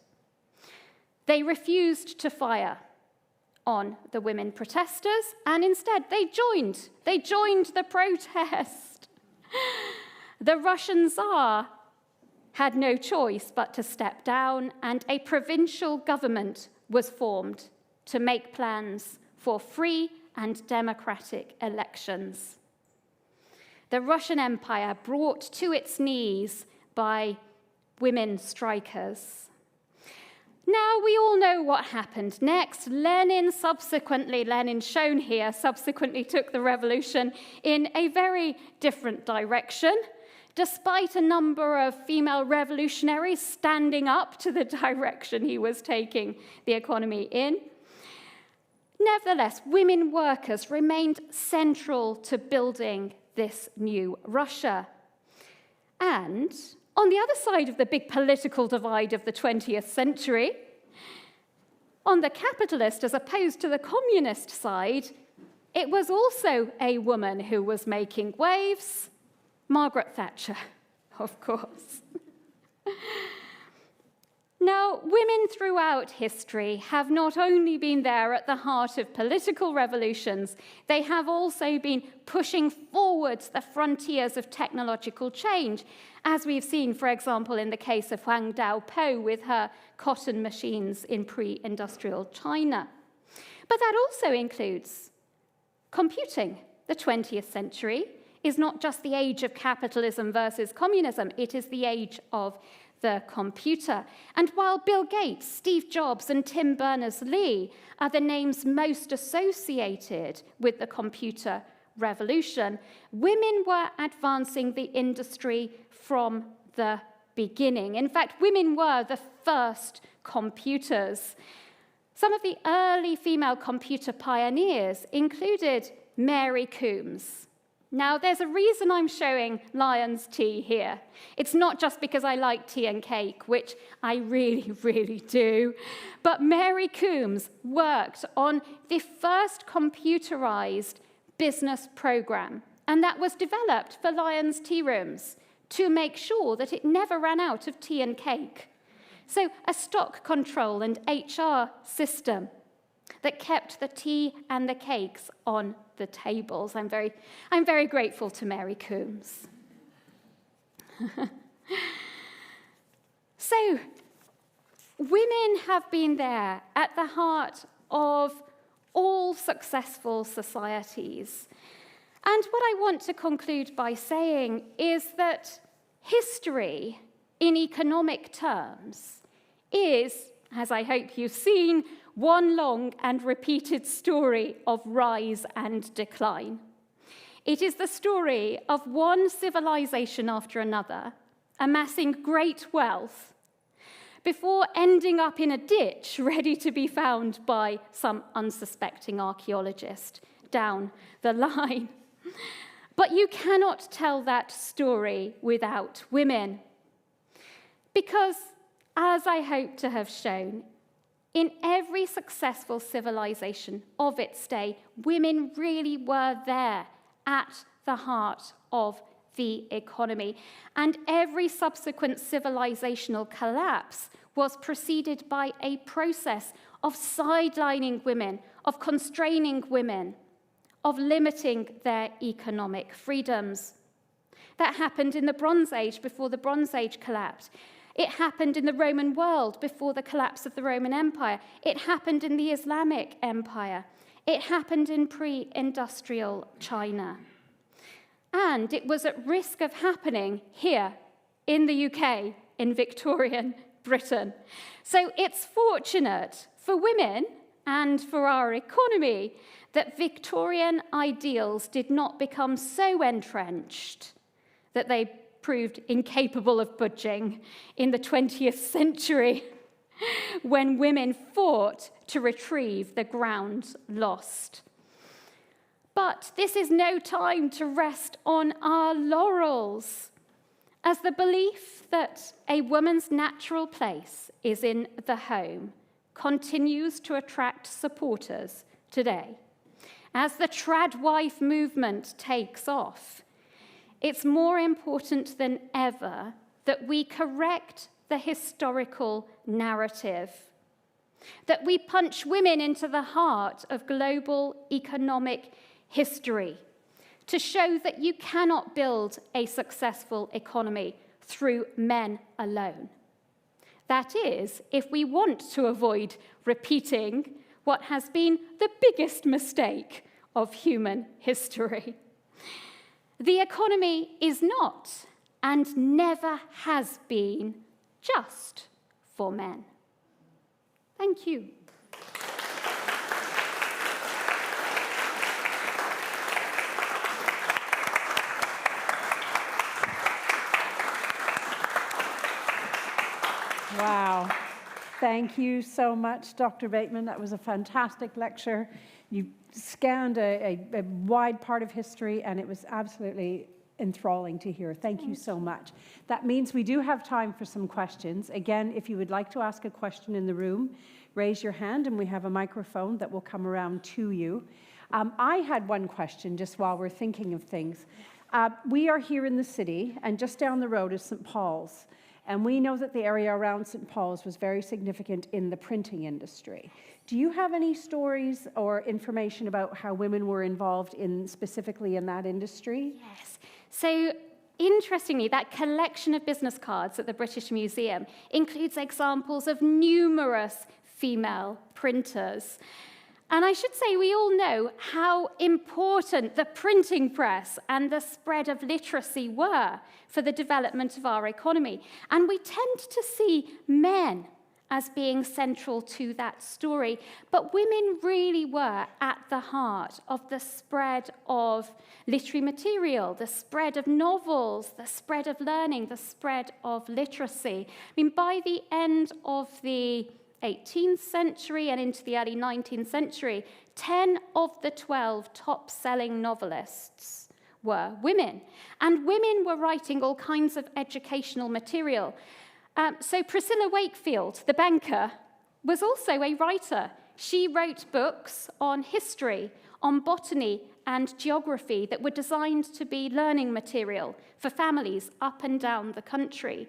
They refused to fire on the women protesters, and instead they joined the protest. The Russian Tsar had no choice but to step down, and a provincial government was formed to make plans for free and democratic elections. The Russian Empire brought to its knees by women strikers. Now, we all know what happened next. Lenin, shown here, subsequently took the revolution in a very different direction. Despite a number of female revolutionaries standing up to the direction he was taking the economy in, nevertheless, women workers remained central to building this new Russia. And on the other side of the big political divide of the 20th century, on the capitalist as opposed to the communist side, it was also a woman who was making waves, Margaret Thatcher, of course. Now, women throughout history have not only been there at the heart of political revolutions, they have also been pushing forwards the frontiers of technological change, as we've seen, for example, in the case of Huang Daopo with her cotton machines in pre-industrial China. But that also includes computing. The 20th century is not just the age of capitalism versus communism, it is the age of the computer. And while Bill Gates, Steve Jobs, and Tim Berners-Lee are the names most associated with the computer revolution, women were advancing the industry from the beginning. In fact, women were the first computers. Some of the early female computer pioneers included Mary Coombs. Now, there's a reason I'm showing Lion's tea here. It's not just because I like tea and cake, which I really, really do, but Mary Coombs worked on the first computerized business program, and that was developed for Lion's tea rooms to make sure that it never ran out of tea and cake. So a stock control and HR system that kept the tea and the cakes on the tables. I'm very grateful to Mary Coombs. So, women have been there at the heart of all successful societies. And what I want to conclude by saying is that history, in economic terms, is, as I hope you've seen, one long and repeated story of rise and decline. It is the story of one civilization after another amassing great wealth before ending up in a ditch ready to be found by some unsuspecting archaeologist down the line. But you cannot tell that story without women. Because, as I hope to have shown, in every successful civilization of its day, women really were there at the heart of the economy. And every subsequent civilizational collapse was preceded by a process of sidelining women, of constraining women, of limiting their economic freedoms. That happened in the Bronze Age before the Bronze Age collapsed. It happened in the Roman world before the collapse of the Roman Empire. It happened in the Islamic Empire. It happened in pre-industrial China. And it was at risk of happening here in the UK, in Victorian Britain. So it's fortunate for women and for our economy that Victorian ideals did not become so entrenched that they proved incapable of budging in the 20th century when women fought to retrieve the ground lost. But this is no time to rest on our laurels, as the belief that a woman's natural place is in the home continues to attract supporters today. As the tradwife movement takes off, it's more important than ever that we correct the historical narrative, that we punch women into the heart of global economic history to show that you cannot build a successful economy through men alone. That is, if we want to avoid repeating what has been the biggest mistake of human history. The economy is not, and never has been, just for men. Thank you. Wow. Thank you so much, Dr. Bateman. That was a fantastic lecture. You scanned a wide part of history, and it was absolutely enthralling to hear. Thank you so much. That means we do have time for some questions. Again, if you would like to ask a question in the room, raise your hand, and we have a microphone that will come around to you. I had one question just while we're thinking of things. We are here in the city, and just down the road is St. Paul's. And we know that the area around St. Paul's was very significant in the printing industry. Do you have any stories or information about how women were involved specifically in that industry? Yes. So, interestingly, that collection of business cards at the British Museum includes examples of numerous female printers. And I should say we all know how important the printing press and the spread of literacy were for the development of our economy. And we tend to see men as being central to that story. But women really were at the heart of the spread of literary material, the spread of novels, the spread of learning, the spread of literacy. I mean, by the end of the 18th century and into the early 19th century, 10 of the 12 top-selling novelists were women. And women were writing all kinds of educational material. So Priscilla Wakefield, the banker, was also a writer. She wrote books on history, on botany and geography that were designed to be learning material for families up and down the country.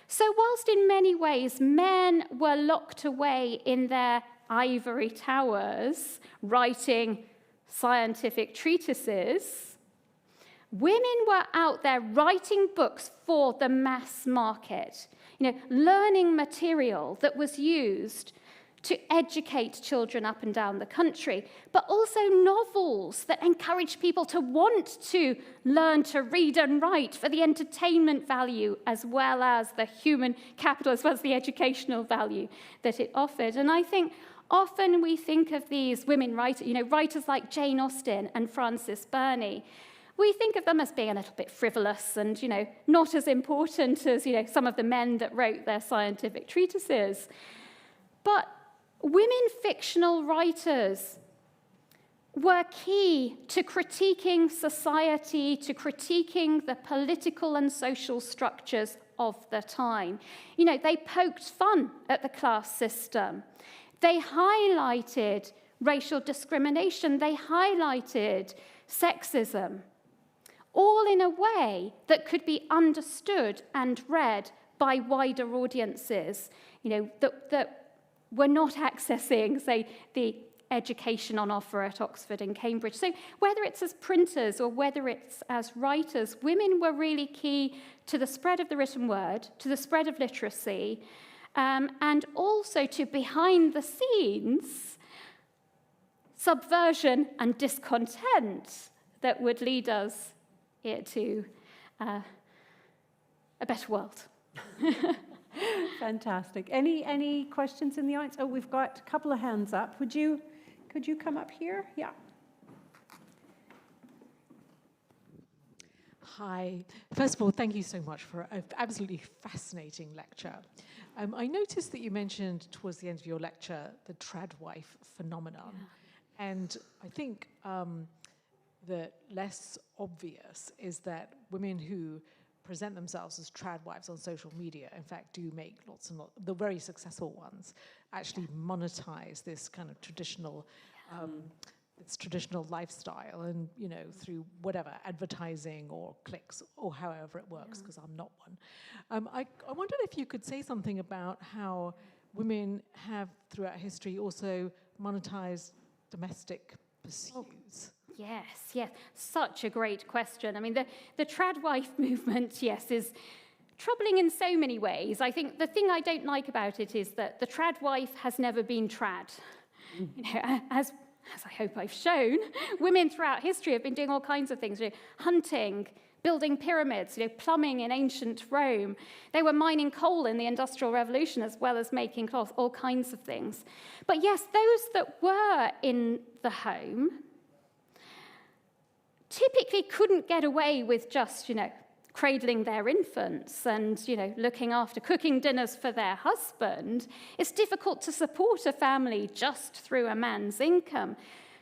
So whilst in many ways men were locked away in their ivory towers writing scientific treatises, women were out there writing books for the mass market, learning material that was used to educate children up and down the country, but also novels that encourage people to want to learn to read and write for the entertainment value as well as the human capital, as well as the educational value that it offered. And I think often we think of these women writers, writers like Jane Austen and Frances Burney. We think of them as being a little bit frivolous and, not as important as, some of the men that wrote their scientific treatises. But women fictional writers were key to critiquing society, to critiquing the political and social structures of the time. They poked fun at the class system. They highlighted racial discrimination. They highlighted sexism, all in a way that could be understood and read by wider audiences, that were not accessing, say, the education on offer at Oxford and Cambridge. So whether it's as printers or whether it's as writers, women were really key to the spread of the written word, to the spread of literacy, and also to behind the scenes subversion and discontent that would lead us to a better world. Fantastic. Any questions in the audience? Oh, we've got a couple of hands up. Could you come up here? Yeah. Hi. First of all, thank you so much for an absolutely fascinating lecture. I noticed that you mentioned towards the end of your lecture the tradwife phenomenon. Yeah. And I think the less obvious is that women who present themselves as trad wives on social media, in fact, do make lots and lots, the very successful ones, actually monetize this kind of traditional, this traditional lifestyle, and through whatever advertising or clicks or however it works, because I'm not one. I wondered if you could say something about how women have throughout history also monetized domestic pursuits. Yes, such a great question. I mean, the tradwife movement, is troubling in so many ways. I think the thing I don't like about it is that the tradwife has never been trad. As I hope I've shown, women throughout history have been doing all kinds of things, hunting, building pyramids, plumbing in ancient Rome. They were mining coal in the Industrial Revolution as well as making cloth, all kinds of things. But yes, those that were in the home typically couldn't get away with just, cradling their infants and, looking after cooking dinners for their husband. It's difficult to support a family just through a man's income.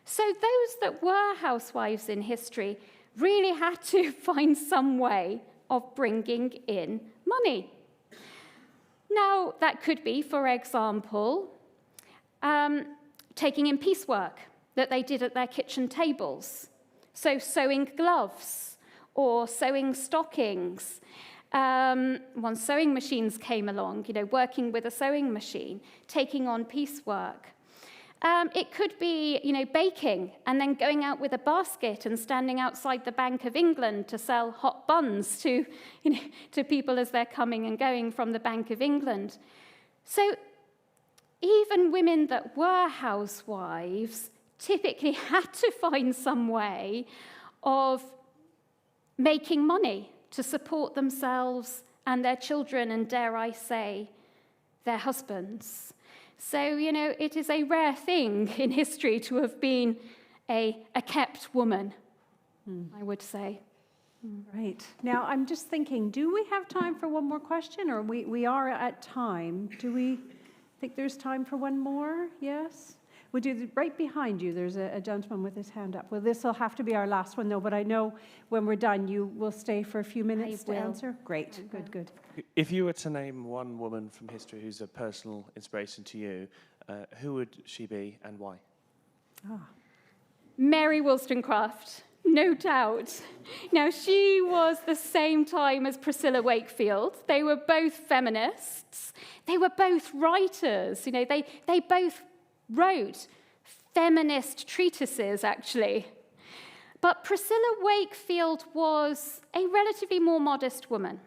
So those that were housewives in history really had to find some way of bringing in money. Now, that could be, for example, taking in piecework that they did at their kitchen tables. So sewing gloves or sewing stockings. Once sewing machines came along, working with a sewing machine, taking on piecework. It could be, baking and then going out with a basket and standing outside the Bank of England to sell hot buns to people as they're coming and going from the Bank of England. So even women that were housewives typically had to find some way of making money to support themselves and their children and, dare I say, their husbands. So, it is a rare thing in history to have been a kept woman, I would say. Right. Now, I'm just thinking, do we have time for one more question, or we are at time? Do we think there's time for one more? Yes? Would you, right behind you, there's a gentleman with his hand up. Well, this will have to be our last one, though, but I know when we're done, you will stay for a few minutes to answer. Great. Good. If you were to name one woman from history who's a personal inspiration to you, who would she be and why? Mary Wollstonecraft, no doubt. Now, she was the same time as Priscilla Wakefield. They were both feminists. They were both writers. They both wrote feminist treatises, actually. But Priscilla Wakefield was a relatively more modest woman.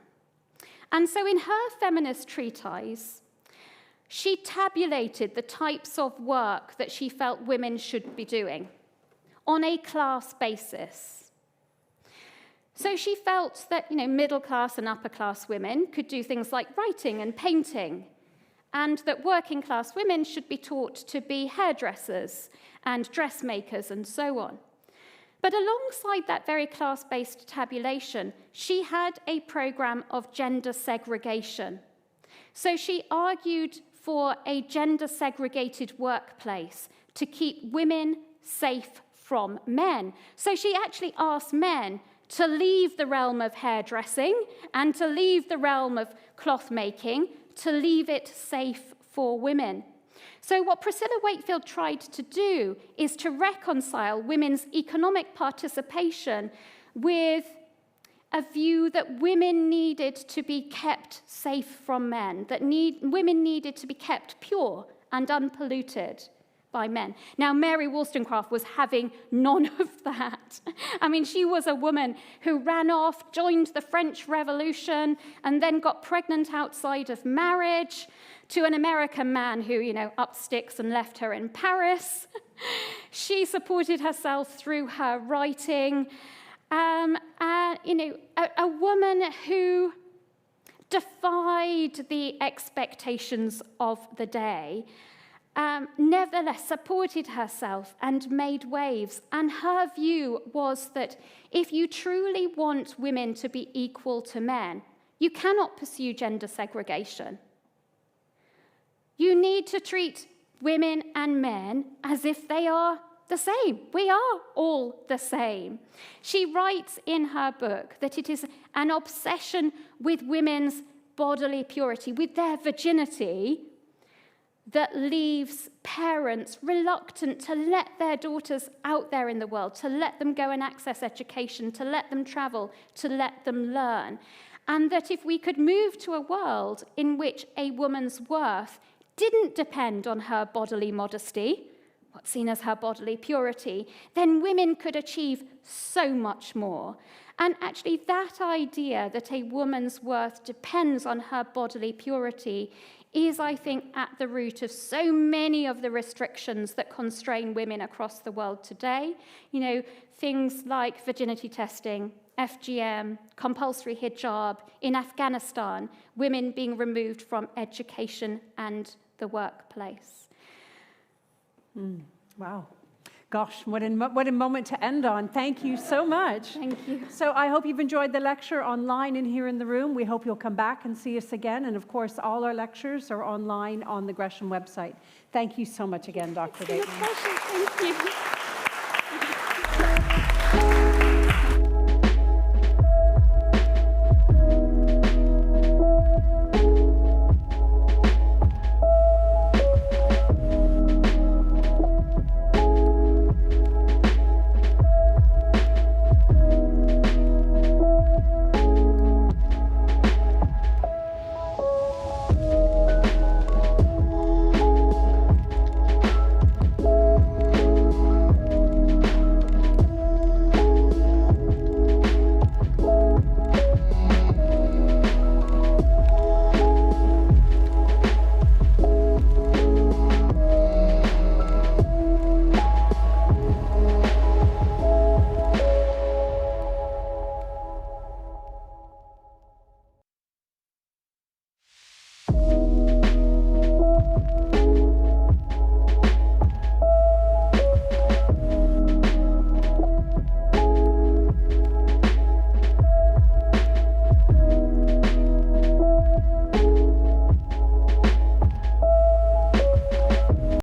And so in her feminist treatise, she tabulated the types of work that she felt women should be doing on a class basis. So she felt that, middle class and upper class women could do things like writing and painting, and that working class women should be taught to be hairdressers and dressmakers and so on. But alongside that very class-based tabulation, she had a program of gender segregation. So she argued for a gender-segregated workplace to keep women safe from men. So she actually asked men to leave the realm of hairdressing and to leave the realm of cloth making, to leave it safe for women. So what Priscilla Wakefield tried to do is to reconcile women's economic participation with a view that women needed to be kept safe from men, that women needed to be kept pure and unpolluted by men. Now, Mary Wollstonecraft was having none of that. I mean, she was a woman who ran off, joined the French Revolution, and then got pregnant outside of marriage to an American man who, upped sticks and left her in Paris. She supported herself through her writing. A woman who defied the expectations of the day, nevertheless supported herself and made waves. And her view was that if you truly want women to be equal to men, you cannot pursue gender segregation. You need to treat women and men as if they are the same. We are all the same. She writes in her book that it is an obsession with women's bodily purity, with their virginity, that leaves parents reluctant to let their daughters out there in the world, to let them go and access education, to let them travel, to let them learn. And that if we could move to a world in which a woman's worth didn't depend on her bodily modesty, what's seen as her bodily purity, then women could achieve so much more. And actually, that idea that a woman's worth depends on her bodily purity is, I think, at the root of so many of the restrictions that constrain women across the world today. Things like virginity testing, FGM, compulsory hijab, in Afghanistan, women being removed from education and the workplace. Wow. Gosh, what a moment to end on. Thank you so much. Thank you. So I hope you've enjoyed the lecture online and here in the room. We hope you'll come back and see us again. And of course, all our lectures are online on the Gresham website. Thank you so much again, Dr. Bateman. It's been a pleasure. Thank you.